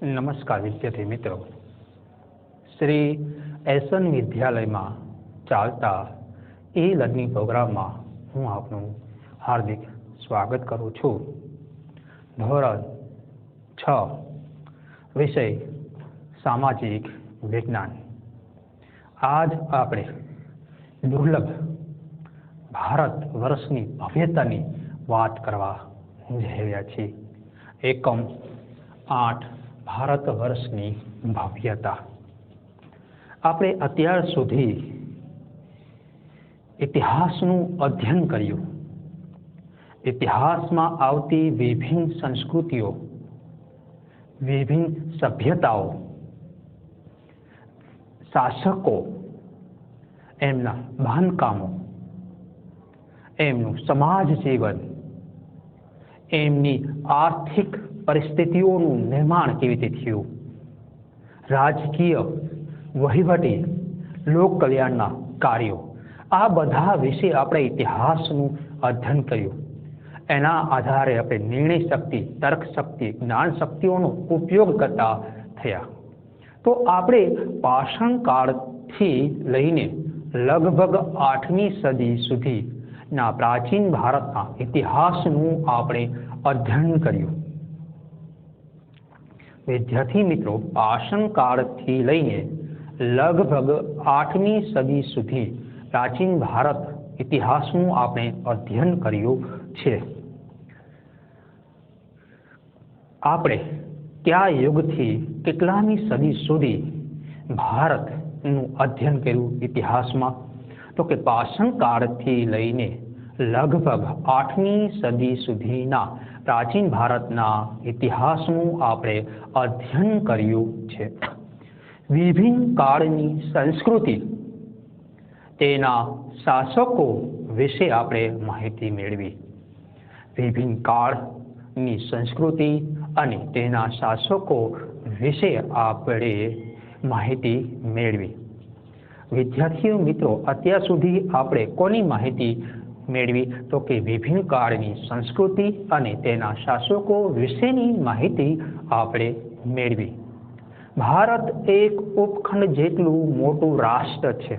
નમસ્કાર વિદ્યાર્થી મિત્રો, શ્રી એસન વિદ્યાલયમાં ચાલતા લર્નિંગ પ્રોગ્રામમાં હું આપનું હાર્દિક સ્વાગત કરું છું. ધોરણ 6 વિષય સામાજિક વિજ્ઞાન. આજ આપણે દુર્લભ ભારત વર્ષની ભવ્યતાની વાત કરવા જઈ રહ્યા છીએ. એકમ 8 ભારત વર્ષની ભવ્યતા. આપણે અત્યાર સુધી ઇતિહાસનું અધ્યયન કર્યું. ઇતિહાસમાં આવતી વિભિન્ન સંસ્કૃતિઓ, વિભિન્ન સભ્યતાઓ, શાસકો, એમના બાંધકામો, એમનું સમાજ જીવન, એમની આર્થિક પરિસ્થિતિઓનું નિર્માણ કેવી રીતે થયું, રાજકીય, વહીવટી, લોક કલ્યાણના કાર્યો, આ બધા વિશે આપણે ઇતિહાસનું અધ્યયન કર્યું. એના આધારે આપણે નિર્ણય શક્તિ, તર્ક શક્તિ, જ્ઞાન શક્તિઓનો ઉપયોગ કરતા થયા. તો આપણે પાષાણ કાળથી લઈને લગભગ 8મી સદી સુધીના પ્રાચીન ભારતના ઇતિહાસનું આપણે અધ્યયન કર્યું. વિદ્યાર્થી મિત્રો, પાષાણ કાળથી લઈને લગભગ 8મી સદી સુધી પ્રાચીન ભારત ઇતિહાસનું આપણે અધ્યયન કર્યું છે. આપણે કયા યુગથી કેટલામી સદી સુધી ભારતનું અધ્યયન કર્યું ઇતિહાસમાં? તો કે પાષાણ કાળથી લઈને લગભગ 8મી સદી સુધીના પ્રાચીન ભારતના ઇતિહાસનું આપણે અધ્યયન કર્યું છે. વિભિન્ન કાળની સંસ્કૃતિ, તેના શાસકો વિશે આપણે માહિતી મેળવી. વિભિન્ન કાળની સંસ્કૃતિ અને તેના શાસકો વિશે આપણે માહિતી મેળવી. વિદ્યાર્થીઓ મિત્રો, અત્યાર સુધી આપણે કોની માહિતી મેળવી? તો કે વિભિન્ન કાળની સંસ્કૃતિ અને તેના શાસકો વિશેની માહિતી આપણે મેળવી. ભારત એક ઉપખંડ જેટલું મોટું રાષ્ટ્ર છે.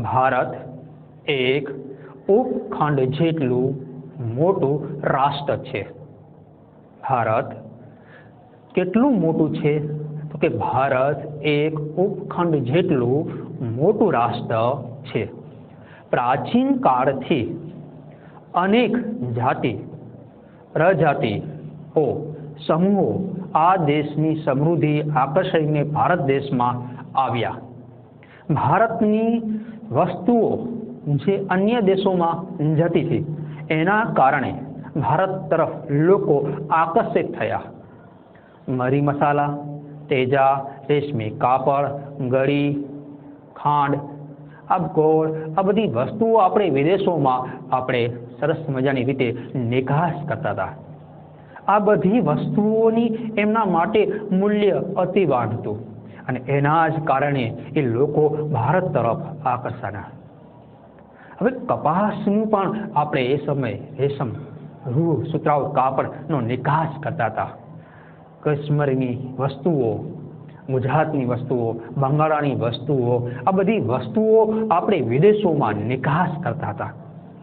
ભારત એક ઉપખંડ જેટલું મોટું રાષ્ટ્ર છે. ભારત કેટલું મોટું છે? તો કે ભારત એક ઉપખંડ જેટલું મોટું રાષ્ટ્ર છે. પ્રાચીન કાળથી અનેક જાતિ, પ્રજાતિઓ, સમૂહો આ દેશની સમૃદ્ધિ આકર્ષીને ભારત દેશમાં આવ્યા. ભારતની વસ્તુઓ જે અન્ય દેશોમાં જતી હતી, એના કારણે ભારત તરફ લોકો આકર્ષિત થયા. મરી મસાલા, તેજા, રેશમી કાપડ, ગળી, ખાંડ, ગોળ, આ બધી વસ્તુઓ આપણે વિદેશોમાં આપણે સરસ મજાની રીતે નિકાસ કરતા હતા. આ બધી વસ્તુઓની એમના માટે મૂલ્ય અતિવાન હતું અને એના જ કારણે એ લોકો ભારત તરફ આકર્ષાયા. હવે કપાસનું પણ આપણે એ સમયે રેશમ, રૂ, સુતરાઉ કાપડનો નિકાસ કરતા હતા. કાશ્મીરની વસ્તુઓ, ગુજરાતની વસ્તુઓ, બંગાળાની વસ્તુઓ, આ બધી વસ્તુઓ આપણે વિદેશોમાં નિકાસ કરતા હતા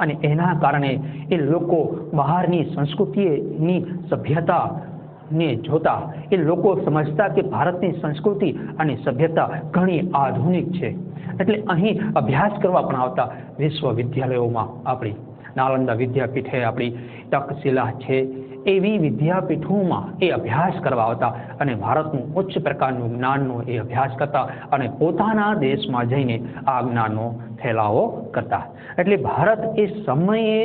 અને એના કારણે એ લોકો બહારની સંસ્કૃતિની સભ્યતાને જોતા એ લોકો સમજતા કે ભારતની સંસ્કૃતિ અને સભ્યતા ઘણી આધુનિક છે. એટલે અહીં અભ્યાસ કરવા પણ આવતા. વિશ્વવિદ્યાલયોમાં આપણી નાલંદા વિદ્યાપીઠે આપણી તક્ષશિલા છે, એવી વિદ્યાપીઠોમાં એ અભ્યાસ કરવા આવતા અને ભારતનું ઉચ્ચ પ્રકારનું જ્ઞાનનો એ અભ્યાસ કરતા અને પોતાના દેશમાં જઈને આ જ્ઞાનનો ફેલાવો કરતા. એટલે ભારત એ સમયે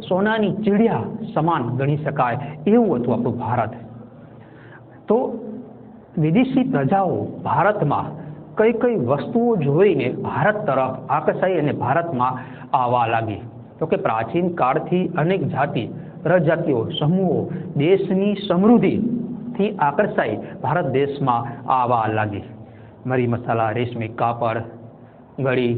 સોનાની ચીડિયા સમાન ગણી શકાય એવું હતું આપણું ભારત. તો વિદેશી પ્રજાઓ ભારતમાં કઈ કઈ વસ્તુઓ જોઈને ભારત તરફ આકર્ષાઈ અને ભારતમાં આવવા લાગી? તો કે પ્રાચીન કાળથી અનેક જાતિ, પ્રજાતિઓ, સમૂહો દેશની સમૃદ્ધિથી આકર્ષાઈ ભારત દેશમાં આવવા લાગી. મરી મસાલા, રેશમી કાપડ, ગળી,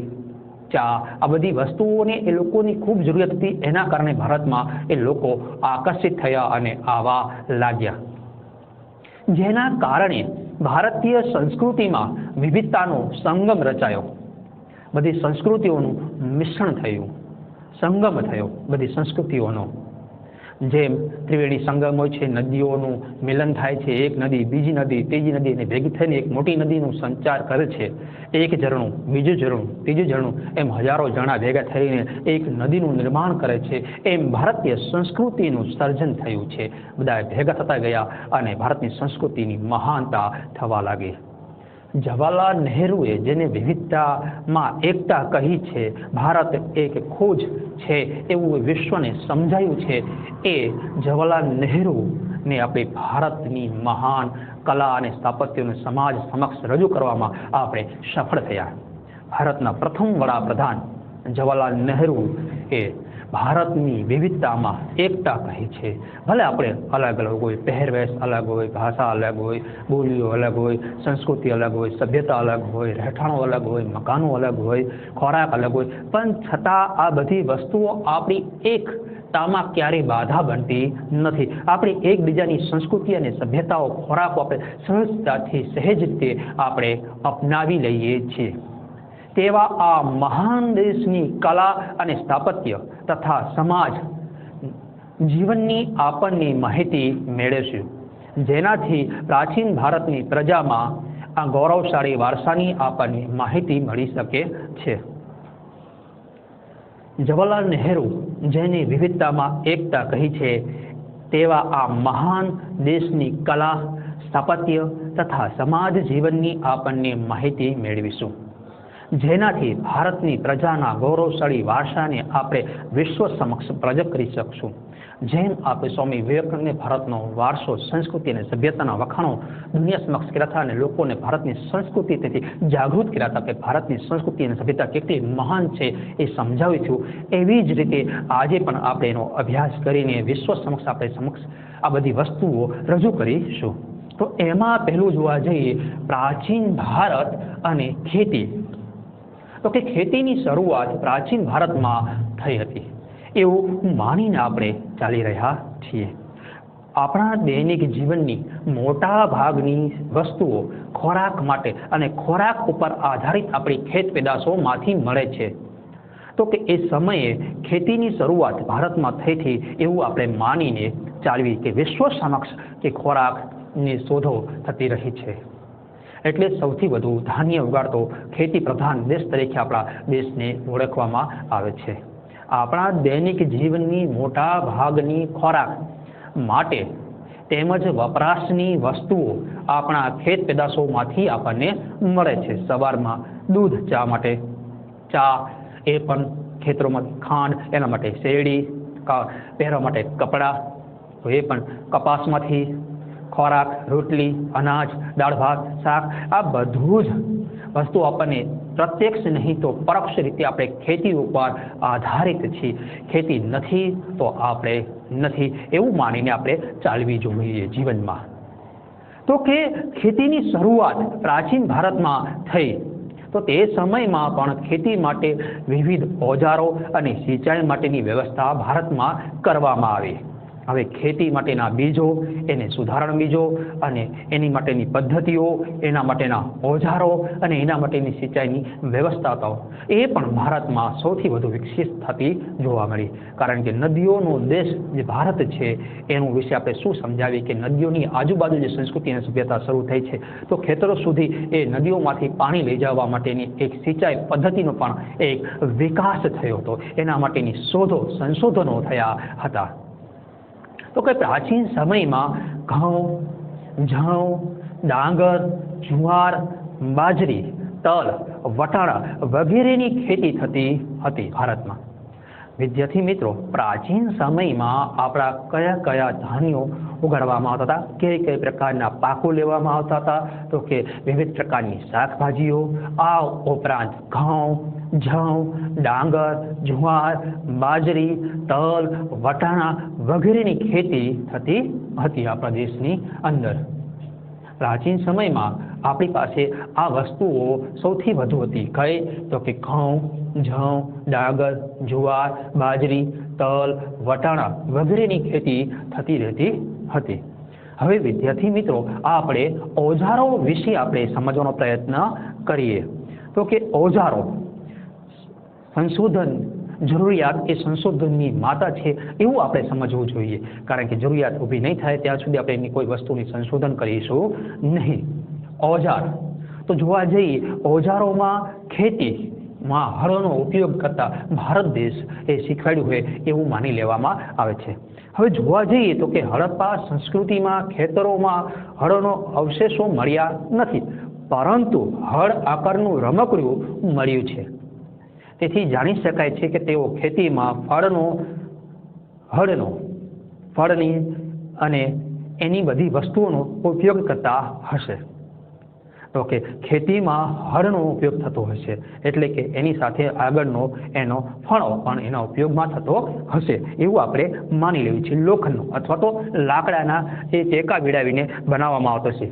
ચા, આ બધી વસ્તુઓને એ લોકોની ખૂબ જરૂરિયાત હતી. એના કારણે ભારતમાં એ લોકો આકર્ષિત થયા અને આવવા લાગ્યા. જેના કારણે ભારતીય સંસ્કૃતિમાં વિવિધતાનો સંગમ રચાયો. બધી સંસ્કૃતિઓનું મિશ્રણ થયું, સંગમ થયો બધી સંસ્કૃતિઓનો. જેમ ત્રિવેણી સંગમ હોય છે, નદીઓનું મિલન થાય છે, એક નદી બીજી નદી ત્રીજી નદી અને ભેગી થઈને એક મોટી નદીનું સંચાર કરે છે. એક ઝરણું બીજું ઝરણું ત્રીજું ઝરણું એમ હજારો ઝરણા ભેગા થઈને એક નદીનું નિર્માણ કરે છે. એમ ભારતીય સંસ્કૃતિનું સર્જન થયું છે. બધા ભેગા થતા ગયા અને ભારતની સંસ્કૃતિની મહાનતા થવા લાગી. જવાહરલાલ નહેરુએ જેને વિવિધતામાં એકતા કહી છે, ભારત એક ખોજ છે એવું વિશ્વને સમજાયું છે, એ જવાહરલાલ નહેરુને આપણે ભારતની મહાન કલા અને સ્થાપત્યને સમાજ સમક્ષ રજૂ કરવામાં આપણે સફળ થયા. ભારતના પ્રથમ વડાપ્રધાન જવાહરલાલ નહેરુ એ ભારતની વિવિધતામાં એકતા કહી છે. ભલે આપણે અલગ અલગ હોય, પહેરવેશ અલગ હોય, ભાષા અલગ હોય, બોલીઓ અલગ હોય, સંસ્કૃતિ અલગ હોય, સભ્યતા અલગ હોય, રહેઠાણો અલગ હોય, મકાનો અલગ હોય, ખોરાક અલગ હોય, પણ છતાં આ બધી વસ્તુઓ આપણી એકતામાં ક્યારેય બાધા બનતી નથી. આપણે એકબીજાની સંસ્કૃતિ અને સભ્યતાઓ, ખોરાકો આપણે સહજતાથી સહેજ રીતે આપણે અપનાવી લઈએ છીએ. તેવા આ મહાન દેશની કલા અને સ્થાપત્ય તથા સમાજ જીવનની આપણને માહિતી મેળવીશું, જેનાથી પ્રાચીન ભારતની પ્રજામાં આ ગૌરવશાળી વારસાની આપણને માહિતી મળી શકે છે. જવાહરલાલ નહેરુ જેને વિવિધતામાં એકતા કહી છે, તેવા આ મહાન દેશની કલા, સ્થાપત્ય તથા સમાજ જીવનની આપણને માહિતી મેળવીશું, જેનાથી ભારતની પ્રજાના ગૌરવશાળી વારસાને આપણે વિશ્વ સમક્ષ પ્રગટ કરી શકશું. જેમ આપણે સ્વામી વિવેકાનંદે ભારતનો વારસો, સંસ્કૃતિ અને સભ્યતાના વખાણો દુનિયા સમક્ષ કર્યા હતા અને લોકોને ભારતની સંસ્કૃતિ તેથી જાગૃત કર્યા હતા કે ભારતની સંસ્કૃતિ અને સભ્યતા કેટલી મહાન છે એ સમજાવ્યું. એવી જ રીતે આજે પણ આપણે એનો અભ્યાસ કરીને વિશ્વ સમક્ષ આ બધી વસ્તુઓ રજૂ કરીશું. તો એમાં પહેલું જોવા જઈએ પ્રાચીન ભારત અને ખેતી. તો કે ખેતીની શરૂઆત પ્રાચીન ભારતમાં થઈ હતી એવું માનીને આપણે ચાલી રહ્યા છીએ. આપણા દૈનિક જીવનની મોટા ભાગની વસ્તુઓ ખોરાક માટે અને ખોરાક ઉપર આધારિત આપણી ખેત પેદાશોમાંથી મળે છે. તો કે એ સમયે ખેતીની શરૂઆત ભારતમાં થઈ હતી એવું આપણે માનીને ચાલવી કે વિશ્વ સમક્ષ કે ખોરાકની શોધો થતી રહી છે. એટલે સૌથી વધુ ધાન્ય ઉગાડતો ખેતી પ્રધાન દેશ તરીકે આપણા દેશને ઓળખવામાં આવે છે. આપણા દૈનિક જીવનની મોટા ભાગની ખોરાક માટે તેમજ વપરાશની વસ્તુઓ આપણા ખેત પેદાશોમાંથી આપણને મળે છે. સવારમાં દૂધ ચા માટે, ચા એ પણ ખેતરોમાં, ખાંડ એના માટે, શેરડી પહેરવા માટે કપડાં તો એ પણ કપાસમાંથી, ખોરાક, રોટલી, અનાજ, દાળ ભાત, શાક, આ બધું જ વસ્તુ આપણને પ્રત્યક્ષ નહીં તો પરોક્ષ રીતે આપણે ખેતી ઉપર આધારિત છીએ. ખેતી નથી તો આપણે નથી એવું માનીને આપણે ચાલવી જોઈએ જીવનમાં. તો કે ખેતીની શરૂઆત પ્રાચીન ભારતમાં થઈ તો તે સમયમાં પણ ખેતી માટે વિવિધ ઓજારો અને સિંચાઈ માટેની વ્યવસ્થા ભારતમાં કરવામાં આવી. હવે ખેતી માટેના બીજો, એને સુધારણ બીજો અને એની માટેની પદ્ધતિઓ, એના માટેના ઓજારો અને એના માટેની સિંચાઈની વ્યવસ્થાઓ એ પણ ભારતમાં સૌથી વધુ વિકસિત થતી જોવા મળી. કારણ કે નદીઓનો દેશ જે ભારત છે એનું વિશે આપણે શું સમજાવીએ કે નદીઓની આજુબાજુ જે સંસ્કૃતિ અને સભ્યતા શરૂ થઈ છે તો ખેતરો સુધી એ નદીઓમાંથી પાણી લઈ જવા માટેની એક સિંચાઈ પદ્ધતિનો પણ એક વિકાસ થયો હતો. એના માટેની શોધો, સંશોધનો થયા હતા. તો કે પ્રાચીન સમયમાં ઘઉં, જવ, ડાંગર, જુવાર, બાજરી, તલ, વટાણા વગેરેની ખેતી થતી હતી ભારતમાં. વિદ્યાર્થી મિત્રો, પ્રાચીન સમયમાં આપણા કયા કયા ધાન્યો ઉગાડવામાં આવતા હતા, કઈ પ્રકારના પાકો લેવામાં આવતા હતા તો કે વિવિધ પ્રકારની શાકભાજીઓ, આ ઉપરાંત ઘઉં, જવ, ડાંગર, જુવાર, બાજરી, તલ, વટાણા વગેરેની ખેતી થતી હતી આપણા દેશની અંદર. પ્રાચીન સમયમાં આપણી પાસે આ વસ્તુઓ સૌથી વધુ હતી. કઈ તો કે ઘઉં, જવ, ડાંગર, જુવાર, બાજરી, તલ, વટાણા વગેરેની ખેતી થતી રહેતી હતી. હવે વિદ્યાર્થી મિત્રો આપણે ઓજારો વિશે આપણે સમજવાનો પ્રયત્ન કરીએ. તો કે ઓજારો સંશોધન જરૂરિયાત એ સંશોધનની માતા છે એવું આપણે સમજવું જોઈએ, કારણ કે જરૂરિયાત ઊભી નહીં થાય ત્યાં સુધી આપણે એની કોઈ વસ્તુની સંશોધન કરીશું નહીં. ઓજાર તો જોવા જઈએ ઓજારોમાં ખેતીમાં હળનો ઉપયોગ કરતા ભારત દેશ એ શીખવાડ્યું હોય એવું માની લેવામાં આવે છે. હવે જોવા જઈએ તો કે હડપ્પા સંસ્કૃતિમાં ખેતરોમાં હળનો અવશેષો મળ્યા નથી, પરંતુ હળ આકારનું રમકડું મળ્યું છે. તેથી જાણી શકાય છે કે તેઓ ખેતીમાં ફળની અને એની બધી વસ્તુઓનો ઉપયોગ કરતા હશે. તો કે ખેતીમાં હળનો ઉપયોગ થતો હશે એટલે કે એની સાથે આગળનો એનો ફળો પણ એના ઉપયોગમાં થતો હશે એવું આપણે માની લેવું છે. લોખંડનો અથવા તો લાકડાના એ ટેકા વિડાવીને બનાવવામાં આવતો છે,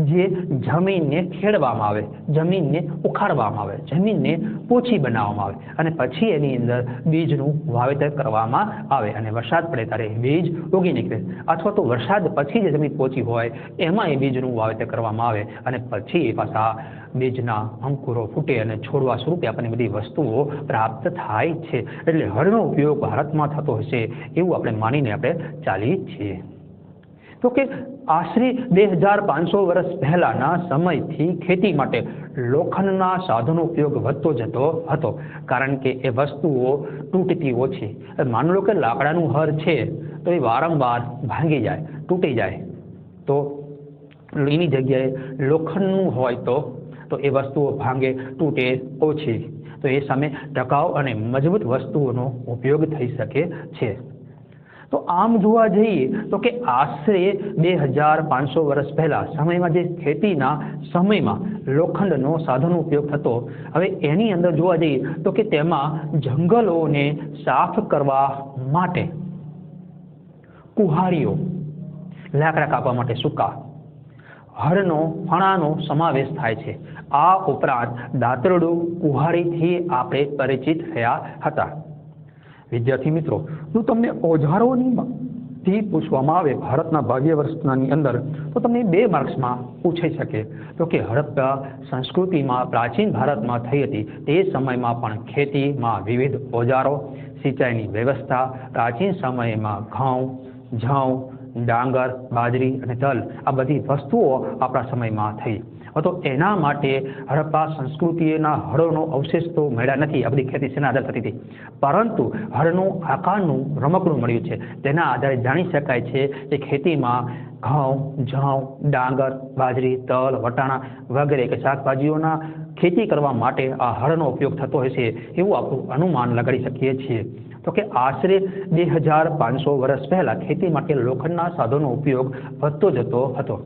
જે જમીનને ખેડવામાં આવે, જમીનને ઉખાડવામાં આવે, જમીનને પોચી બનાવવામાં આવે અને પછી એની અંદર બીજનું વાવેતર કરવામાં આવે અને વરસાદ પડે ત્યારે બીજ ઉગી નીકળે, અથવા તો વરસાદ પછી જે જમીન પોચી હોય એમાં એ બીજનું વાવેતર કરવામાં આવે અને પછી એ પાછા બીજના અંકુરો ફૂટે અને છોડવા સ્વરૂપે આપણને બધી વસ્તુઓ પ્રાપ્ત થાય છે. એટલે હળનો ઉપયોગ ભારતમાં થતો હશે એવું આપણે માનીને આપણે ચાલીએ છીએ. તો કે આશરે 2500 વર્ષ પહેલાના સમયથી ખેતી માટે લોખંડના સાધનો ઉપયોગ વધતો જતો હતો, કારણ કે એ વસ્તુઓ તૂટતી ઓછી. માની લો કે લાકડાનું હળ છે તો એ વારંવાર ભાંગી જાય, તૂટી જાય, તો એની જગ્યાએ લોખંડનું હોય તો એ વસ્તુઓ ભાંગે, તૂટે ઓછી, તો એ સામે ટકાઉ અને મજબૂત વસ્તુઓનો ઉપયોગ થઈ શકે છે. તો આમ જોવા જઈએ તો કે આશરે 2500 વર્ષ પહેલા સમયમાં જે ખેતીના સમયમાં લોખંડનો સાધનો ઉપયોગ થતો, હવે એની અંદર જોવા જઈએ તો કે તેમાં જંગલોને સાફ કરવા માટે કુહાડીઓ, લાકડા કાપવા માટે સૂકા, હળનો ફણાનો સમાવેશ થાય છે. આ ઉપરાંત દાતરડું કુહાડીથી આપણે પરિચિત થયા હતા. વિદ્યાર્થી મિત્રો, જો તમને ઓજારોથી પૂછવામાં આવે ભારતના ભાગ્ય વર્ષની અંદર તો તમને 2 માર્ક્સમાં પૂછાઈ શકે. તો કે હડપ્પા સંસ્કૃતિમાં પ્રાચીન ભારતમાં થઈ હતી તે સમયમાં પણ ખેતીમાં વિવિધ ઓજારો, સિંચાઈની વ્યવસ્થા, પ્રાચીન સમયમાં ઘઉં, જવ, ડાંગર, બાજરી અને તલ આ બધી વસ્તુઓ આપણા સમયમાં થઈ. તો એના માટે હડપ્પા સંસ્કૃતિના હળનો અવશેષ તો મળ્યા નથી. આ બધી ખેતી શેના આધારે થતી હતી, પરંતુ હળનું આકારનું રમકડું મળ્યું છે. તેના આધારે જાણી શકાય છે કે ખેતીમાં ઘઉં, જવ, ડાંગર, બાજરી, તલ, વટાણા વગેરે કે શાકભાજીઓના ખેતી કરવા માટે આ હળનો ઉપયોગ થતો હશે એવું આપણું અનુમાન લગાડી શકીએ છીએ. તો કે આશરે 2500 વર્ષ પહેલા ખેતી માટે લોખંડના સાધનોનો ઉપયોગ વધતો જતો હતો.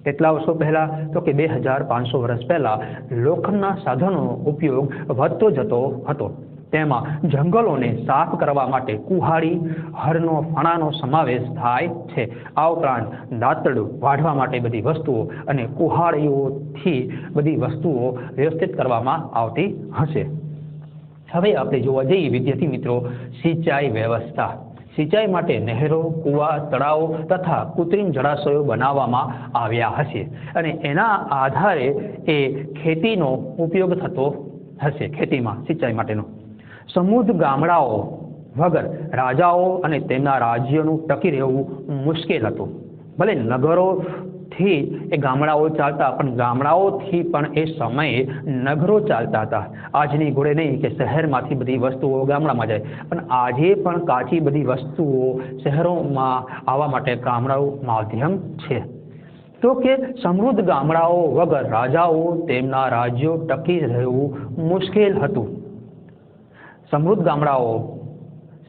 કેટલા વર્ષો પહેલા? તો કે 2500 વર્ષ પહેલા લોખંડના સાધનોનો ઉપયોગ વધતો જતો હતો. તેમાં જંગલોને સાફ કરવા માટે કુહાડી, હળનો ફણાનો સમાવેશ થાય છે. આ ઉપરાંત દાતરડું વાઢવા માટે બધી વસ્તુઓ અને કુહાડીઓથી બધી વસ્તુઓ વ્યવસ્થિત કરવામાં આવતી હશે. હવે આપણે જોવા જઈએ વિદ્યાર્થી મિત્રો સિંચાઈ વ્યવસ્થા. સિંચાઈ માટે નહેરો, કુવા, તળાવો તથા કૃત્રિમ જળાશયો બનાવવામાં આવ્યા હશે અને એના આધારે એ ખેતીનો ઉપયોગ થતો હશે. ખેતીમાં સિંચાઈ માટેનો સમૃદ્ધ ગામડાઓ વગર રાજાઓ અને તેમના રાજ્યોનું ટકી રહેવું મુશ્કેલ હતું. ભલે નગરોથી એ ગામડાઓ ચાલતા, પણ ગામડાઓથી પણ એ સમયે નગરો ચાલતા હતા. આજની ઘોડે નહીં કે શહેરમાંથી બધી વસ્તુઓ ગામડામાં જાય, પણ આજે પણ કાચી બધી વસ્તુઓ શહેરોમાં આવવા માટે ગામડાઓ માધ્યમ છે. તો કે સમૃદ્ધ ગામડાઓ વગર રાજાઓ તેમના રાજ્યો ટકી રહેવું મુશ્કેલ હતું. સમૃદ્ધ ગામડાઓ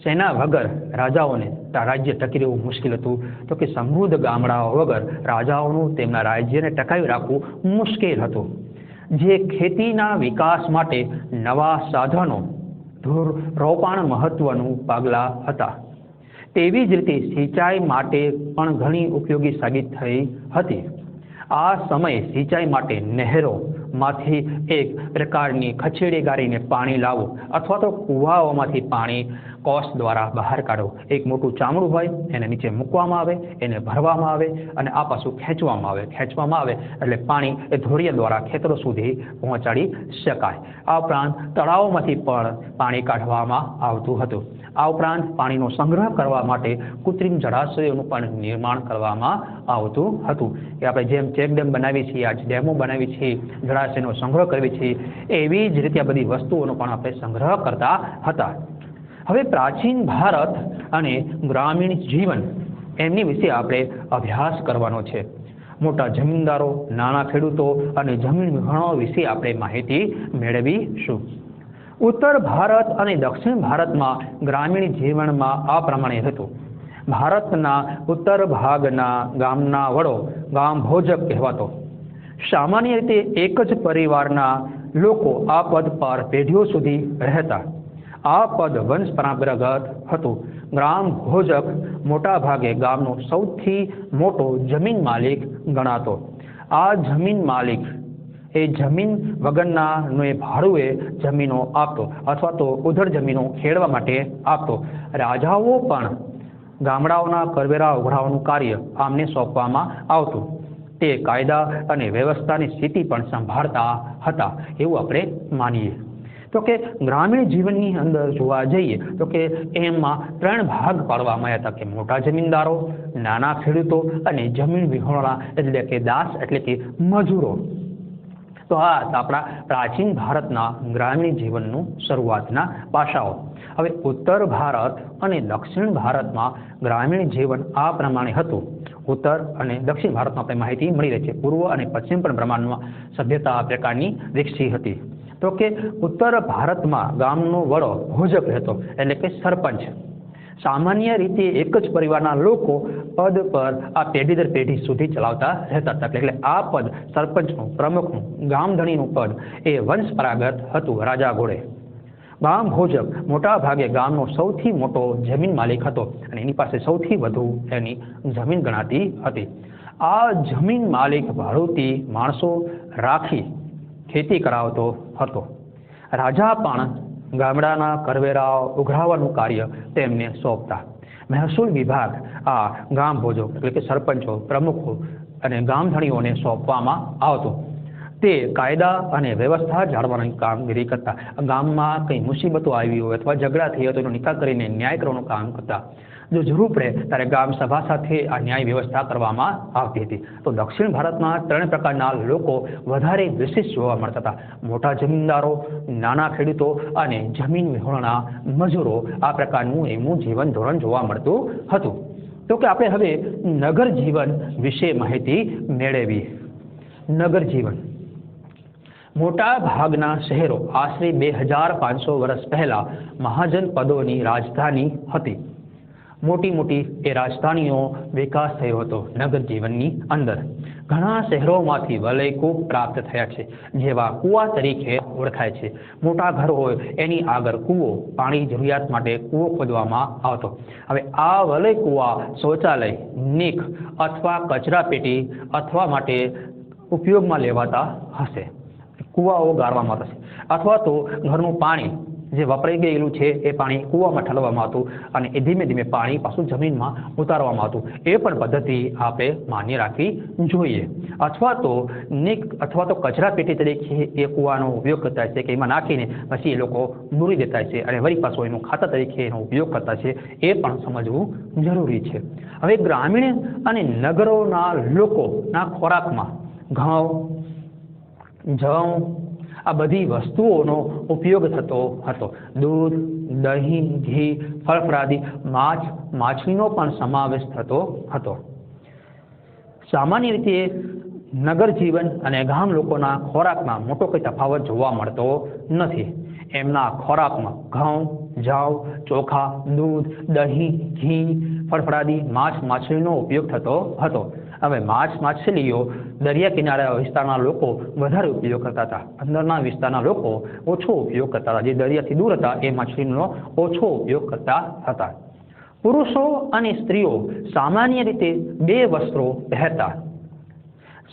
સેના વગર રાજાઓને રાજ્ય ટકી રહેવું મુશ્કેલ હતું. તો કે સમૃદ્ધ ગામડાઓ વગર રાજાઓનું તેમના રાજ્યને ટકાવી રાખવું મુશ્કેલ હતું. જે ખેતીના વિકાસ માટે નવા સાધનો, રોપાણ મહત્વનું પગલાં હતા. તેવી જ રીતે સિંચાઈ માટે પણ ઘણી ઉપયોગી સાબિત થઈ હતી. આ સમયે સિંચાઈ માટે નહેરોમાંથી એક પ્રકારની ખસેડી ગાળીને પાણી લાવવું અથવા તો કુવાઓમાંથી પાણી કોષ દ્વારા બહાર કાઢો. એક મોટું ચામડું હોય, એને નીચે મૂકવામાં આવે, એને ભરવામાં આવે અને આ પાછું ખેંચવામાં આવે એટલે પાણી એ ધોરિયા દ્વારા ખેતરો સુધી પહોંચાડી શકાય. આ ઉપરાંત તળાવોમાંથી પણ પાણી કાઢવામાં આવતું હતું. આ ઉપરાંત પાણીનો સંગ્રહ કરવા માટે કૃત્રિમ જળાશયોનું પણ નિર્માણ કરવામાં આવતું હતું. કે આપણે જેમ ચેકડેમ બનાવીએ છીએ, આજ ડેમો બનાવીએ છીએ, જળાશયનો સંગ્રહ કરીએ છીએ, એવી જ રીતે આ બધી વસ્તુઓનો પણ આપણે સંગ્રહ કરતા હતા. હવે પ્રાચીન ભારત અને ગ્રામીણ જીવન એમની વિશે આપણે અભ્યાસ કરવાનો છે. મોટા જમીનદારો, નાના ખેડૂતો અને જમીન વિહોણો વિશે આપણે માહિતી મેળવીશું. ઉત્તર ભારત અને દક્ષિણ ભારતમાં ગ્રામીણ જીવનમાં આ પ્રમાણે હતું. ભારતના ઉત્તર ભાગના ગામના વડો ગામ ભોજક કહેવાતો. સામાન્ય રીતે એક જ પરિવારના લોકો આ પદ પર પેઢીઓ સુધી રહેતા. આ પદ વંશ પરંપરાગત હતું. ગ્રામ ભોજક મોટા ભાગે ગામનો સૌથી મોટો જમીન માલિક ગણાતો. આ જમીન માલિક એ જમીન વગરના ભાડુએ જમીનો આપતો અથવા તો ઉધડ જમીનો ખેડવા માટે આપતો. રાજાઓ પણ ગામડાઓના કરવેરા ઉઘરાવવાનું કાર્ય આમને સોંપવામાં આવતું. તે કાયદા અને વ્યવસ્થાની સ્થિતિ પણ સંભાળતા હતા એવું આપણે માનીએ. તો કે ગ્રામીણ જીવનની અંદર જોવા જઈએ તો કે એમાં 3 ભાગ પાડવામાં આવ્યા હતા કે મોટા જમીનદારો, નાના ખેડૂતો અને જમીન વિહોણા એટલે કે દાસ એટલે કે મજૂરો. તો આ આપણા પ્રાચીન ભારતના ગ્રામીણ જીવનનું શરૂઆતના પાસાઓ. હવે ઉત્તર ભારત અને દક્ષિણ ભારતમાં ગ્રામીણ જીવન આ પ્રમાણે હતું. ઉત્તર અને દક્ષિણ ભારતમાં આપણે માહિતી મળી રહી છે. પૂર્વ અને પશ્ચિમ પણ પ્રમાણમાં સભ્યતા આ પ્રકારની વિકસી હતી. તો કે ઉત્તર ભારતમાં ગામનો વડો ભોજક રહેતો એટલે કે સરપંચ. સામાન્ય રીતે એક જ પરિવારના લોકો પદ પર આ પેઢી દર પેઢી સુધી ચલાવતા રહેતા હતા. એટલે આ પદ સરપંચનું, પ્રમુખનું, ગામધણીનું પદ એ વંશપરાગત હતું રાજા ઘોડે. ગામ ભોજક મોટા ભાગે ગામનો સૌથી મોટો જમીન માલિક હતો અને એની પાસે સૌથી વધુ એની જમીન ગણાતી હતી. આ જમીન માલિક ભાડુતી માણસો રાખી ખેતી કરાવતો હતો. રાજા પણ ગામડાના કરવેરાઓ ઉઘરાવવાનું કાર્ય તેમને સોંપતા. મહેસૂલ વિભાગ આ ગામ ભોજક એટલે કે સરપંચો, પ્રમુખો અને ગામધણીઓને સોંપવામાં આવતો. તે કાયદા અને વ્યવસ્થા જાળવવાની કામગીરી કરતા. ગામમાં કંઈ મુસીબતો આવી હોય અથવા ઝઘડા થઈ હોય તો એનો નિકાલ કરીને ન્યાય કરવાનું કામ કરતા. જો જરૂર પડે ત્યારે ગામ સભા સાથે આ ન્યાય વ્યવસ્થા કરવામાં આવતી હતી. તો દક્ષિણ ભારતમાં 3 પ્રકારના લોકો વધારે વિશેષ જોવા મળતા હતા. મોટા જમીનદારો, નાના ખેડૂતો અને જમીન વિહોણા મજૂરો. આ પ્રકારનું એમનું જીવન ધોરણ જોવા મળતું હતું. તો કે આપણે હવે નગર જીવન વિશે માહિતી મેળવી. નગર જીવન મોટા ભાગના શહેરો આશરે 2500 વર્ષ પહેલા મહાજન પદોની રાજધાની હતી. મોટી એ રાજધાનીઓ વિકાસ થયો હતો. નગર જીવનની અંદર ઘણા શહેરોમાંથી વલયકૂપ પ્રાપ્ત થયા છે, જેવા કૂવા તરીકે ઓળખાય છે. મોટા ઘર હોય એની આગળ કૂવો, પાણી જરૂરિયાત માટે કૂવો ખોદવામાં આવતો. હવે આ વલય કૂવા શૌચાલય, નીક અથવા કચરા પેટી અથવા માટે ઉપયોગમાં લેવાતા હશે. કૂવાઓ ગાળવામાં આવતા છે અથવા તો ઘરનું પાણી જે વપરાઈ ગયેલું છે એ પાણી કૂવામાં ઠલવવામાં આવતું અને એ ધીમે ધીમે પાણી પાછું જમીનમાં ઉતારવામાં આવતું. એ પણ પદ્ધતિ આપણે માન્ય રાખવી જોઈએ. અથવા તો નીક અથવા તો કચરા પેટી તરીકે એ કૂવાનો ઉપયોગ કરતા છે કે એમાં નાખીને પછી એ લોકો દૂરી દેતા છે અને વળી પાછું એનું ખાતર તરીકે એનો ઉપયોગ કરતા છે. એ પણ સમજવું જરૂરી છે. હવે ગ્રામીણ અને નગરોના લોકોના ખોરાકમાં ઘઉં, જવ આ બધી વસ્તુઓનો ઉપયોગ થતો હતો. દૂધ, દહીં, ઘી, ફળફળાદી, માછલીનો પણ સમાવેશ થતો હતો. સામાન્ય રીતે નગર જીવન અને ગામ લોકોના ખોરાકમાં મોટો કોઈ તફાવત જોવા મળતો નથી. એમના ખોરાકમાં ઘઉં, જવ, ચોખા, દૂધ, દહીં, ઘી, ફળફળાદી, માછલીનો ઉપયોગ થતો હતો. હવે માછલીઓ દરિયા કિનારા વિસ્તારના લોકો વધારે ઉપયોગ કરતા હતા. અંદરના વિસ્તારના લોકો ઓછો ઉપયોગ કરતા હતા. જે દરિયાથી દૂર હતા એ માછલીનો ઓછો ઉપયોગ કરતા હતા. પુરુષો અને સ્ત્રીઓ સામાન્ય રીતે 2 વસ્ત્રો પહેરતા.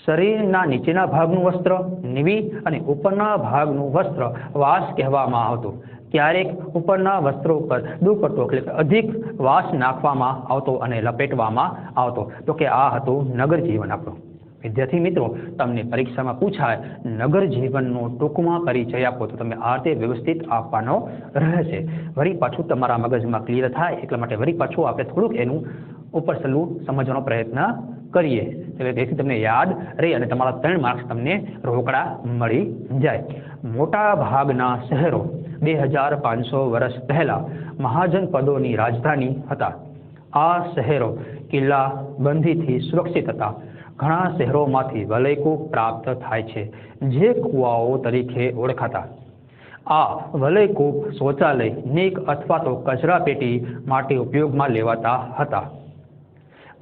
શરીરના નીચેના ભાગનું વસ્ત્ર નીવી અને ઉપરના ભાગનું વસ્ત્ર વાસ કહેવામાં આવતું. ક્યારેક ઉપરના વસ્ત્રો પર દુપટ્ટો એટલે કે અધિક વાસ નાખવામાં આવતો અને લપેટવામાં આવતો. તો કે આ હતું નગર જીવન આપણું. વિદ્યાર્થી મિત્રો, તમને પરીક્ષામાં પૂછાય નગર જીવનનો ટૂંકમાં પરિચય આપો તો તમે આ રીતે વ્યવસ્થિત આપવાનો રહેશે. વળી પાછું તમારા મગજમાં ક્લિયર થાય એટલા માટે વળી પાછું આપણે થોડુંક એનું ઉપર સલું સમજવાનો પ્રયત્ન કરીએ, એટલે તેથી તમને યાદ રહે અને તમારા 3 માર્ક્સ તમને રોકડા મળી જાય. મોટા ભાગના શહેરો 2500 વર્ષ પહેલા મહાજન પદોની રાજધાની હતા. આ શહેરો કિલ્લા બંધીથી સુરક્ષિત હતા. ઘણા શહેરોમાંથી વલયકૂપ પ્રાપ્ત થાય છે, જે કુવાઓ તરીકે ઓળખાતા. આ વલયકૂપ શૌચાલય, નીક અથવા તો કચરા પેટી માટે ઉપયોગમાં લેવાતા હતા.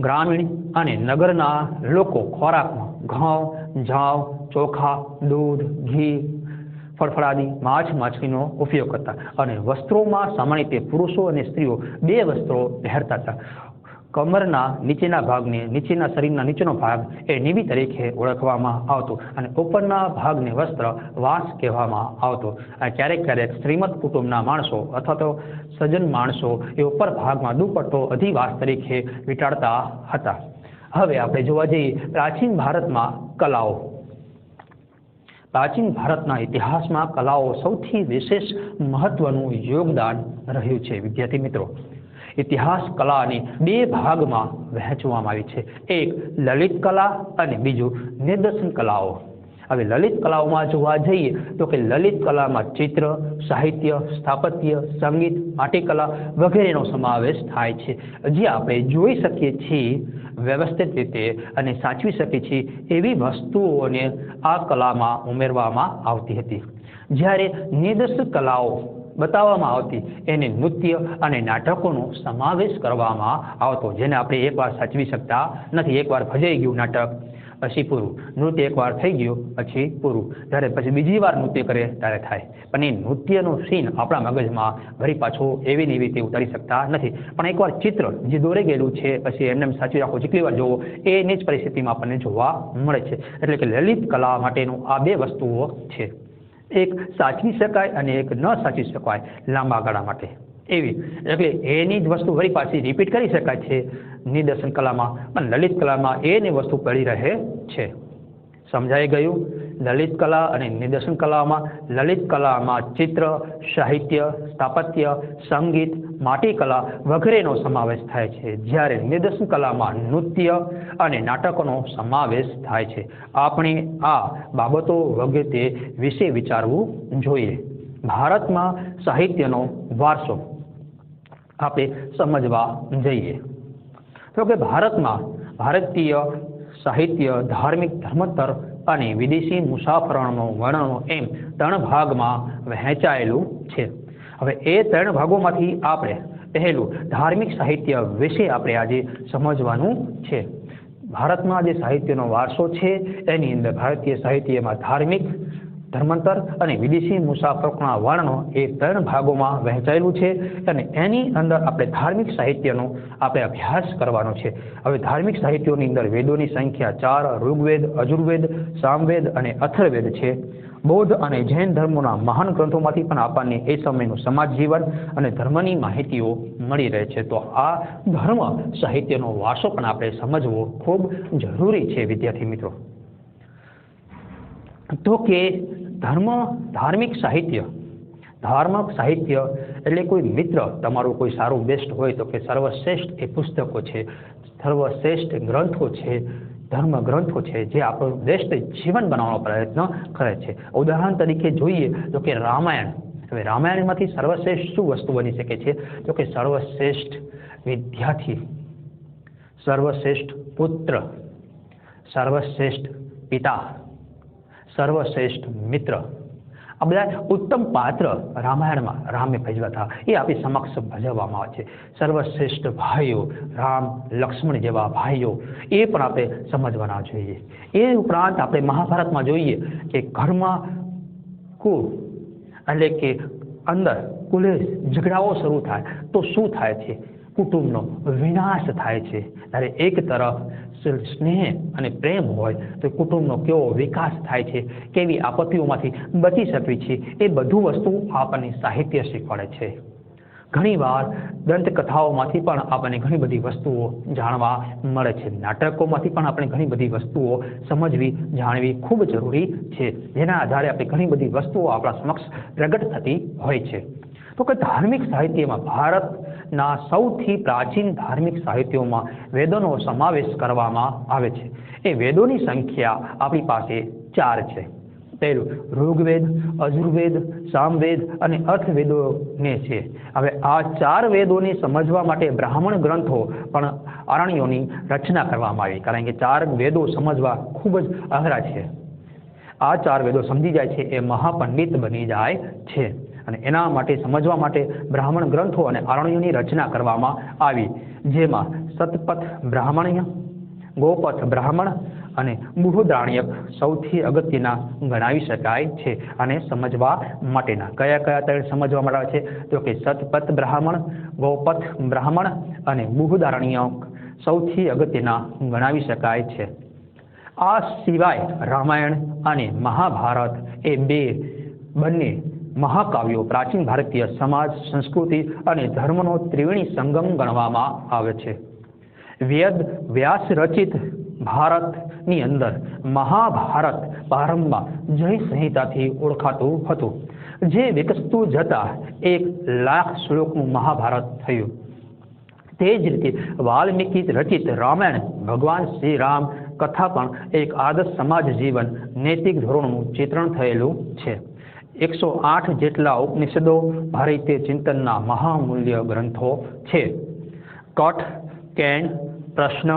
ગ્રામીણ અને નગરના લોકો ખોરાકમાં ઘઉં, જવ, ચોખા, દૂધ, ઘી, ફળફળાદી, માછલીનો ઉપયોગ કરતા અને વસ્ત્રોમાં સામાન્ય રીતે પુરુષો અને સ્ત્રીઓ 2 વસ્ત્રો પહેરતા હતા. કમરના નીચેના ભાગને નીચેના શરીરના નીચેનો ભાગ એ નીવી તરીકે ઓળખવામાં આવતો અને ઉપરના ભાગને વસ્ત્ર વાસ કહેવામાં આવતો. અને ક્યારેક ક્યારેક શ્રીમંત કુટુંબના માણસો અથવા તો સજ્જન માણસો એ ઉપર ભાગમાં દુપટ્ટો અધિવાસ તરીકે વીંટાળતા હતા. હવે આપણે જોવા જઈએ પ્રાચીન ભારતમાં કલાઓ. પ્રાચીન ભારતના ઇતિહાસમાં કલાઓ સૌથી વિશેષ મહત્વનું યોગદાન રહ્યું છે. વિદ્યાર્થી મિત્રો, ઇતિહાસ કલાને 2 ભાગમાં વહેંચવામાં આવી છે. એક લલિત કલા અને બીજું નિદર્શન કલાઓ. હવે લલિત કલાઓમાં જોવા જઈએ તો કે લલિત કલામાં ચિત્ર, સાહિત્ય, સ્થાપત્ય, સંગીત, માટીકલા વગેરેનો સમાવેશ થાય છે, જે આપણે જોઈ શકીએ છીએ વ્યવસ્થિત રીતે અને સાચવી શકીએ છીએ એવી વસ્તુઓને આ કલામાં ઉમેરવામાં આવતી હતી. જ્યારે નિદર્શન કલાઓ બતાવવામાં આવતી એને નૃત્ય અને નાટકોનો સમાવેશ કરવામાં આવતો, જેને આપણે એકવાર સાચવી શકતા નથી. એકવાર ભજાઈ ગયું નાટક પછી પૂરું, નૃત્ય એકવાર થઈ ગયું પછી પૂરું, જ્યારે પછી બીજી વાર નૃત્ય કરે ત્યારે થાય. પણ એ નૃત્યનો સીન આપણા મગજમાં વળી પાછો એવી ને એવી રીતે ઉતારી શકતા નથી. પણ એકવાર ચિત્ર જે દોરે ગયેલું છે પછી એમને સાચવી રાખો, જેટલી વાર જોવો એની જ પરિસ્થિતિમાં આપણને જોવા મળે છે. એટલે કે લલિત કલા માટેનું આ 2 વસ્તુઓ છે. એક સાચવી શકાય અને એક ન સાચવી શકાય લાંબા ગાળા માટે એવી. એટલે એની જ વસ્તુ વળી પાછી રિપીટ કરી શકાય છે નિદર્શન કલામાં, પણ લલિત કલામાં એની વસ્તુ પડી રહે છે. સમજાઈ ગયું? લલિત કલા અને નિદર્શન કલામાં લલિત કલામાં ચિત્ર, સાહિત્ય, સ્થાપત્ય, સંગીત, માટીકલા વગેરેનો સમાવેશ થાય છે, જ્યારે નિદર્શન કલામાં નૃત્ય અને નાટકોનો સમાવેશ થાય છે. આપણે આ બાબતો વગેરે વિશે વિચારવું જોઈએ. ભારતમાં સાહિત્યનો વારસો આપણે સમજવા જઈએ તો કે ભારતમાં ભારતીય સાહિત્ય ધાર્મિક, ધર્માંતર અને વિદેશી મુસાફરોનો વર્ણનો એમ 3 ભાગમાં વહેંચાયેલું છે. હવે એ 3 ભાગોમાંથી આપણે પહેલું ધાર્મિક સાહિત્ય વિશે આપણે આજે સમજવાનું છે. ભારતમાં જે સાહિત્યનો વારસો છે એની અંદર ભારતીય સાહિત્યમાં ધાર્મિક, ધર્માંતર અને વિદેશી મુસાફરોના વર્ણનો એ 3 ભાગોમાં વહેંચાયેલું છે અને એની અંદર આપણે ધાર્મિક સાહિત્યનો આપણે અભ્યાસ કરવાનો છે. હવે ધાર્મિક સાહિત્યોની અંદર વેદોની સંખ્યા 4, ઋગ્વેદ, અજુર્વેદ, સામવેદ અને અથર્વવેદ છે. બૌદ્ધ અને જૈન ધર્મોના મહાન ગ્રંથોમાંથી પણ આપણને એ સમયનું સમાજ જીવન અને ધર્મની માહિતીઓ મળી રહે છે. તો આ ધર્મ સાહિત્યનો વારસો પણ આપણે સમજવો ખૂબ જરૂરી છે. વિદ્યાર્થી મિત્રો, તો કે ધાર્મિક સાહિત્ય એટલે કોઈ મિત્ર તમારું કોઈ સારું બેસ્ટ હોય તો કે સર્વશ્રેષ્ઠ એ પુસ્તકો છે, સર્વશ્રેષ્ઠ ગ્રંથો છે, ધર્મ ગ્રંથો છે જે આપણું બેસ્ટ જીવન બનાવવાનો પ્રયત્ન કરે છે. ઉદાહરણ તરીકે જોઈએ તો કે રામાયણ. હવે રામાયણમાંથી સર્વશ્રેષ્ઠ શું વસ્તુ બની શકે છે તો કે સર્વશ્રેષ્ઠ વિદ્યાર્થી, સર્વશ્રેષ્ઠ પુત્ર, સર્વશ્રેષ્ઠ પિતા, સર્વશ્રેષ્ઠ મિત્ર. આ બધા ઉત્તમ પાત્ર રામાયણમાં રામે ભજવ્યા હતા, એ આપણી સમક્ષ ભજવવામાં આવે છે. સર્વશ્રેષ્ઠ ભાઈઓ, રામ, લક્ષ્મણ જેવા ભાઈઓ, એ પણ આપણે સમજવાના જોઈએ. એ ઉપરાંત આપણે મહાભારતમાં જોઈએ કે ઘરમાં એટલે કે અંદર કુલે ઝઘડાઓ શરૂ થાય તો શું થાય છે, કુટુંબનો વિનાશ થાય છે. ત્યારે એક તરફ સ્નેહ અને પ્રેમ હોય તો કુટુંબનો કેવો વિકાસ થાય છે, કેવી આપત્તિઓમાંથી બચી શકવી છે, એ બધું વસ્તુ આપણને સાહિત્ય શીખવાડે છે. ઘણીવાર દંતકથાઓમાંથી પણ આપણને ઘણી બધી વસ્તુઓ જાણવા મળે છે. નાટકોમાંથી પણ આપણે ઘણી બધી વસ્તુઓ સમજવી જાણવી ખૂબ જરૂરી છે, જેના આધારે આપણે ઘણી બધી વસ્તુઓ આપણા સમક્ષ પ્રગટ થતી હોય છે. તો કે ધાર્મિક સાહિત્યમાં ભારતના સૌથી પ્રાચીન ધાર્મિક સાહિત્યોમાં વેદોનો સમાવેશ કરવામાં આવે છે. એ વેદોની સંખ્યા આપણી પાસે 4 છે. પહેલું ઋગ્વેદ, અજુર્વેદ, સામવેદ અને અથર્વવેદોને છે. હવે આ 4 વેદોને સમજવા માટે બ્રાહ્મણ ગ્રંથો પણ આરણ્યોની રચના કરવામાં આવી, કારણ કે 4 વેદો સમજવા ખૂબ જ અઘરા છે. આ 4 વેદો સમજી જાય છે એ મહાપંડિત બની જાય છે, અને એના માટે સમજવા માટે બ્રાહ્મણ ગ્રંથો અને આરણ્યોની રચના કરવામાં આવી, જેમાં સતપથ બ્રાહ્મણ્ય, ગોપથ બ્રાહ્મણ અને બૃહદારણ્યક સૌથી અગત્યના ગણાવી શકાય છે. અને સમજવા માટેના કયા તળે સમજવા માટે છે તો કે સતપથ બ્રાહ્મણ, ગોપથ બ્રાહ્મણ અને બૃહદારણ્યક સૌથી અગત્યના ગણાવી શકાય છે. આ સિવાય રામાયણ અને મહાભારત એ બંને મહાકાવ્યો પ્રાચીન ભારતીય સમાજ, સંસ્કૃતિ અને ધર્મનો ત્રિવેણી સંગમ ગણવામાં આવે છે. વ્યાસ રચિત ભારતની અંદર મહાભારત પ્રારંભમાં જય સંહિતાથી ઓળખાતું હતું, જે વિકસતું જતા 1,00,000 શ્લોકનું મહાભારત થયું. તે જ રીતે વાલ્મીકી રચિત રામાયણ ભગવાન શ્રી રામ કથા પણ એક આદર્શ સમાજ જીવન, નૈતિક ધોરણનું ચિત્રણ થયેલું છે. 108 જેટલા ઉપનિષદો ભારતીય ચિંતનના મહામૂલ્ય ગ્રંથો છે. કઠ, કેન, પ્રશ્ન,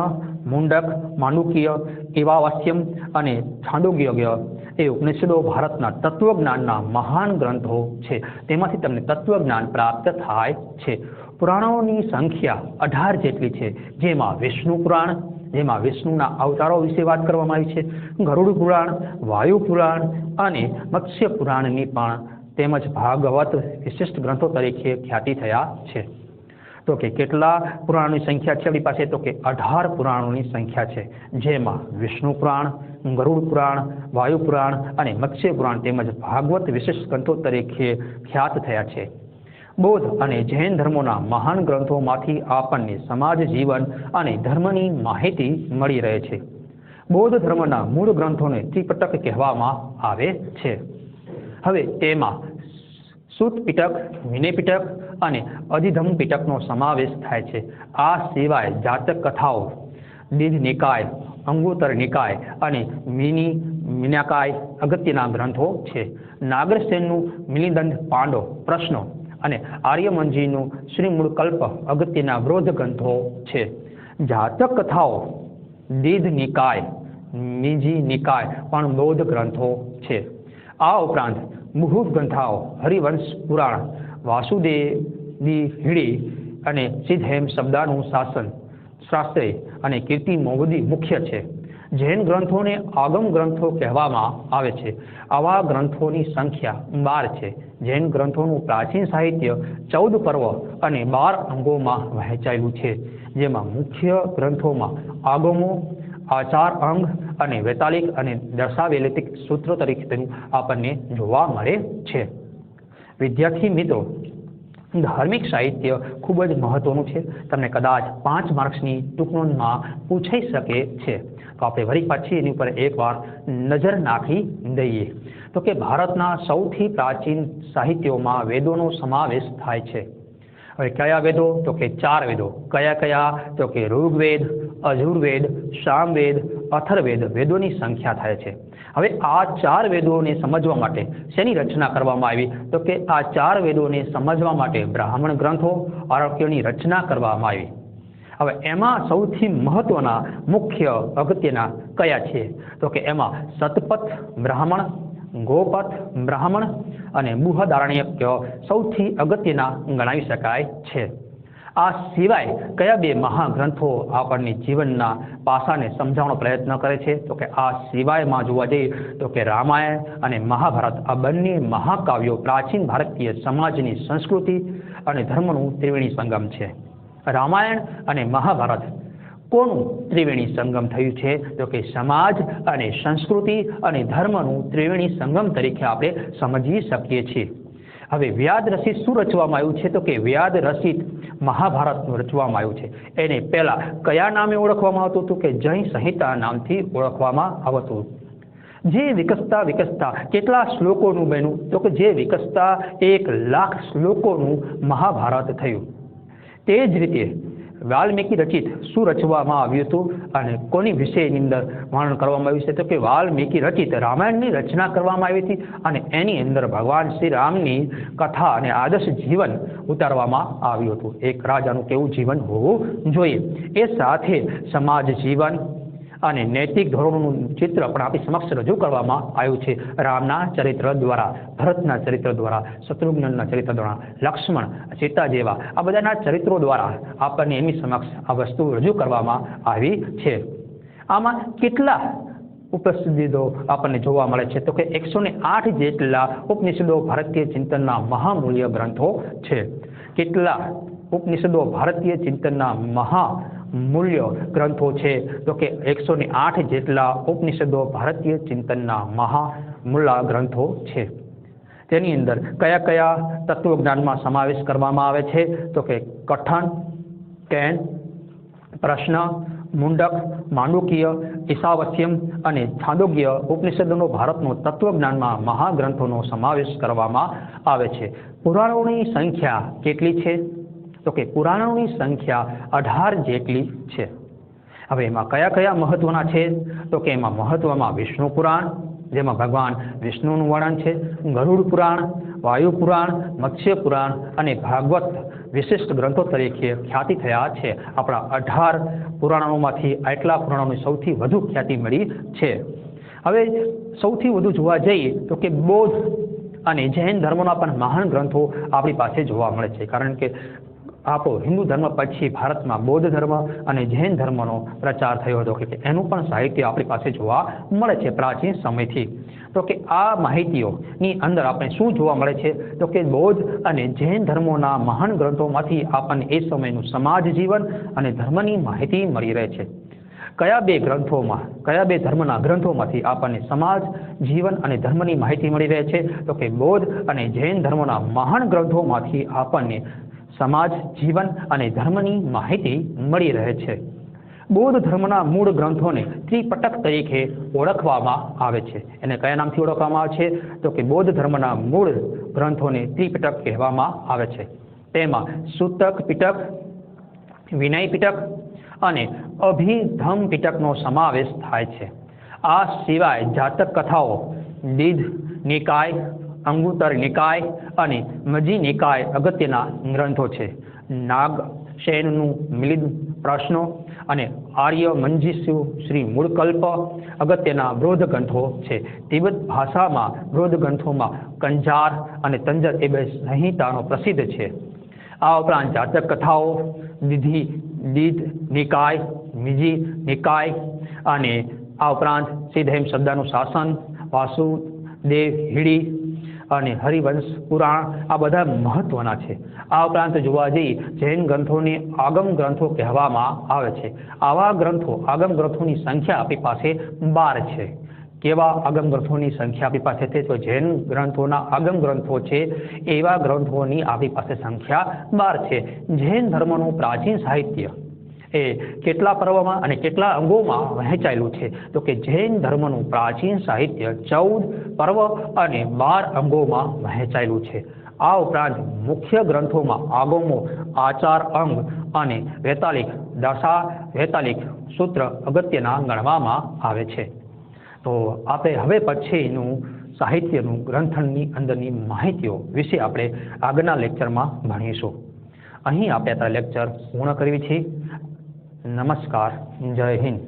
મુંડક, માંડુક્ય, ઈવાવાસ્યમ અને છાંદોગ્ય એ ઉપનિષદો ભારતના તત્વજ્ઞાનના મહાન ગ્રંથો છે. તેમાંથી તમને તત્વજ્ઞાન પ્રાપ્ત થાય છે. પુરાણોની સંખ્યા 18 જેટલી છે, જેમાં વિષ્ણુ પુરાણ, જેમાં વિષ્ણુના અવતારો વિશે વાત કરવામાં આવી છે, ગરુડ પુરાણ, વાયુ પુરાણ અને મત્સ્ય પુરાણની પણ તેમજ ભાગવત વિશિષ્ટ ગ્રંથો તરીકે ખ્યાતિ થયા છે. તો કે કેટલા પુરાણોની સંખ્યા છે આપણી પાસે? તો કે 18 પુરાણોની સંખ્યા છે, જેમાં વિષ્ણુ પુરાણ, ગરુડ પુરાણ, વાયુ પુરાણ અને મત્સ્ય પુરાણ તેમજ ભાગવત વિશિષ્ટ ગ્રંથો તરીકે ખ્યાત થયા છે. બૌદ્ધ અને જૈન ધર્મોના મહાન ગ્રંથોમાંથી આપણને સમાજ જીવન અને ધર્મની માહિતી મળી રહે છે. બૌદ્ધ ધર્મના મૂળ ગ્રંથોને ત્રિપિટક કહેવામાં આવે છે. હવે તેમાં સૂત પિટક, વિનય પિટક અને અધિધમ્મ પિટકનો સમાવેશ થાય છે. આ સિવાય જાતક કથાઓ, દીધ નિકાય, અંગુત્તર નિકાય અને મીનાકાય અગત્યના ગ્રંથો છે. નાગરસેનનું મિલિંદ પાંડો પ્રશ્નો અને આર્યમનજીનું શ્રીમૂળકલ્પ અગત્યના બૌદ્ધ ગ્રંથો છે. જાતક કથાઓ, દીધ નિકાય, મીજી નિકાય પણ બૌદ્ધ ગ્રંથો છે. આ ઉપરાંત બૃહદ ગ્રંથો હરિવંશ પુરાણ, વાસુદેવી હિડી અને સિદ્ધહેમ શબ્દાનું શાસ્ત્રે અને કીર્તિ મોવદી મુખ્ય છે. જૈન ગ્રંથોને આગમ ગ્રંથો કહેવામાં આવે છે. આવા ગ્રંથોની સંખ્યા 12 છે. જૈન ગ્રંથોનું પ્રાચીન સાહિત્ય 14 પર્વ અને 12 અંગોમાં વહેંચાયેલું છે, જેમાં મુખ્ય ગ્રંથોમાં આગમો, આચાર અંગ અને વૈતાલિક અને દશાવેલિક સૂત્રો તરીકે આપણને જોવા મળે છે. વિદ્યાર્થી મિત્રો, ધાર્મિક સાહિત્ય ખૂબ જ મહત્વનું છે. તમને કદાચ 5 માર્ક્સની ટૂંકનોંધમાં પૂછાઈ શકે છે. તો આપણે વળી પાછી એની ઉપર એકવાર નજર નાખી દઈએ. તો કે ભારતના સૌથી પ્રાચીન સાહિત્યોમાં વેદોનો સમાવેશ થાય છે. હવે કયા વેદો? તો કે 4 વેદો. કયા? તો કે ઋગ્વેદ, અજુર્વેદ, સામવેદ, અથર્વવેદ વેદોની સંખ્યા થાય છે. હવે આ 4 વેદોને સમજવા માટે શેની રચના કરવામાં આવી? તો કે આ 4 વેદોને સમજવા માટે બ્રાહ્મણ ગ્રંથો, આરણ્યોની રચના કરવામાં આવી. હવે એમાં સૌથી મહત્વના મુખ્ય અગત્યના કયા છે? તો કે એમાં સતપથ બ્રાહ્મણ, ગોપથ બ્રાહ્મણ અને બૃહદારણ્યક સૌથી અગત્યના ગણાવી શકાય છે. આ સિવાય કયા 2 મહાગ્રંથો આપણને જીવનના પાસાને સમજાવવાનો પ્રયત્ન કરે છે? તો કે આ સિવાયમાં જોવા જઈએ તો કે રામાયણ અને મહાભારત આ બંને મહાકાવ્યો પ્રાચીન ભારતીય સમાજની સંસ્કૃતિ અને ધર્મનું ત્રિવેણી સંગમ છે. રામાયણ અને મહાભારત કોનું ત્રિવેણી સંગમ થયું છે? તો કે સમાજ અને સંસ્કૃતિ અને ધર્મનું ત્રિવેણી સંગમ તરીકે આપણે સમજી શકીએ છીએ. હવે વ્યાદ રચિત શું રચવામાં આવ્યું છે? તો કે વ્યાદ રચિત મહાભારતનું રચવામાં આવ્યું છે. એને પહેલા કયા નામે ઓળખવામાં આવતું હતું? કે જય સંહિતા નામથી ઓળખવામાં આવતું. જે વિકસતા કેટલા શ્લોકોનું બન્યું? તો કે જે વિકસતા 1,00,000 શ્લોકોનું મહાભારત થયું. તે જ રીતે વાલ્મીકી રચિત શું રચવામાં આવ્યું હતું અને કોની વિષયની અંદર વર્ણન કરવામાં આવ્યું છે? તો કે વાલ્મીકી રચિત રામાયણની રચના કરવામાં આવી હતી અને એની અંદર ભગવાન શ્રી રામની કથા અને આદર્શ જીવન ઉતારવામાં આવ્યું હતું. એક રાજાનું કેવું જીવન હોવું જોઈએ, એ સાથે સમાજ જીવન અને નૈતિક ધોરણોનું ચિત્ર પણ આપણી સમક્ષ રજૂ કરવામાં આવ્યું છે. રામના ચરિત્ર દ્વારા, ભરતના ચરિત્ર દ્વારા, શત્રુઘ્નના ચરિત્ર દ્વારા, લક્ષ્મણ, સીતા જેવા આ બધાના ચરિત્રો દ્વારા આપણને એમની સમક્ષ આ વસ્તુ રજૂ કરવામાં આવી છે. આમાં કેટલા ઉપનિષદો આપણને જોવા મળે છે? તો કે 108 જેટલા ઉપનિષદો ભારતીય ચિંતનના મહામૂલ્ય ગ્રંથો છે. કેટલા ઉપનિષદો ભારતીય ચિંતનના મહામૂલ્ય ગ્રંથો છે? તો કે 108 જેટલા ઉપનિષદો ભારતીય ચિંતનના મહામૂલ્ય ગ્રંથો છે. તેની અંદર કયા કયા તત્વજ્ઞાનમાં સમાવેશ કરવામાં આવે છે? તો કે કઠન, કેન, પ્રશ્ન, મુંડક, માંડુકીય, ઈશાવસ્યમ અને છાંદોગ્ય ઉપનિષદોનો ભારતનો તત્વજ્ઞાનમાં મહાગ્રંથોનો સમાવેશ કરવામાં આવે છે. પુરાણોની સંખ્યા કેટલી છે? તો કે પુરાણોની સંખ્યા 18 જેટલી છે. હવે એમાં કયા કયા મહત્વના છે? તો કે એમાં મહત્વમાં વિષ્ણુ પુરાણ, જેમાં ભગવાન વિષ્ણુનું વર્ણન છે, ગરુડ પુરાણ, વાયુ પુરાણ, મત્સ્ય પુરાણ અને ભાગવત વિશિષ્ટ ગ્રંથો તરીકે ખ્યાતિ થયા છે. આપણા 18 પુરાણોમાંથી આટલા પુરાણોની સૌથી વધુ ખ્યાતિ મળી છે. હવે સૌથી વધુ જોવા જઈએ તો કે બૌદ્ધ અને જૈન ધર્મોના પણ મહાન ગ્રંથો આપણી પાસે જોવા મળે છે. કારણ કે આપણો હિન્દુ ધર્મ પછી ભારતમાં બૌદ્ધ ધર્મ અને જૈન ધર્મનો પ્રચાર થયો હતો કે એનું પણ સાહિત્ય આપણી પાસે જોવા મળે છે પ્રાચીન સમયથી. તો કે આ માહિતીઓની અંદર આપણે શું જોવા મળે છે? તો કે બૌદ્ધ અને જૈન ધર્મોના મહાન ગ્રંથોમાંથી આપણને એ સમયનું સમાજ જીવન અને ધર્મની માહિતી મળી રહે છે. કયા બે ધર્મના ગ્રંથોમાંથી આપણને સમાજ જીવન અને ધર્મની માહિતી મળી રહે છે? તો કે બૌદ્ધ અને જૈન ધર્મોના મહાન ગ્રંથોમાંથી આપણને સમાજ જીવન અને ધર્મની માહિતી મળી રહે છે. બૌદ્ધ ધર્મના મૂળ ગ્રંથોને ત્રિપટક તરીકે ઓળખવામાં આવે છે. એને કયા નામથી ઓળખવામાં આવે છે? તો કે બૌદ્ધ ધર્મના મૂળ ગ્રંથોને ત્રિપટક કહેવામાં આવે છે. તેમાં સૂતક પિટક, વિનય પિટક અને અભિધમ પિટકનો સમાવેશ થાય છે. આ સિવાય જાતક કથાઓ, દીધ નિકાય, અંગુત્તર નિકાય અને મજી નિકાય અગત્યના ગ્રંથો છે. નાગસેનનું મિલિંદ પ્રશ્નો અને આર્ય મંજીષ્યુ શ્રી મૂળકલ્પ અગત્યના બૌદ્ધ ગ્રંથો છે. તિબેટ ભાષામાં બૌદ્ધ ગ્રંથોમાં કંજાર અને તંજર એ બે સંહિતાનો પ્રસિદ્ધ છે. આ ઉપરાંત જાતક કથાઓ, દીધ નિકાય, મિજી નિકાય અને આ ઉપરાંત સિદ્ધહેમ શબ્દનું શાસન, વાસુદેવ હિડી અને હરિવંશ પુરાણ આ બધા મહત્વના છે. આ ઉપરાંત જોવા જઈએ જૈન ગ્રંથોને આગમ ગ્રંથો કહેવામાં આવે છે. આવા આગમ ગ્રંથોની સંખ્યા આપણી પાસે 12 છે. કેવા આગમ ગ્રંથોની સંખ્યા આપણી પાસે છે? તો જૈન ગ્રંથોના આગમ ગ્રંથો છે એવા ગ્રંથોની આપણી પાસે સંખ્યા 12 છે. જૈન ધર્મનું પ્રાચીન સાહિત્ય એ કેટલા પર્વમાં અને કેટલા અંગોમાં વહેંચાયેલું છે? તો કે જૈન ધર્મનું પ્રાચીન સાહિત્ય 14 પર્વ અને 12 અંગોમાં વહેંચાયેલું છે. આ ઉપરાંત મુખ્ય ગ્રંથોમાં આગમો, આચાર અંગ અને વૈતાલિક, દશા વૈતાલિક સૂત્ર અગત્યના ગણવામાં આવે છે. તો આપણે હવે પછીનું સાહિત્યનું ગ્રંથની અંદરની માહિતીઓ વિશે આપણે આગળના લેક્ચરમાં ભણીશું. અહીં આપણે આ લેક્ચર પૂર્ણ કરવી છે. નમસ્કાર, જય હિન્દ.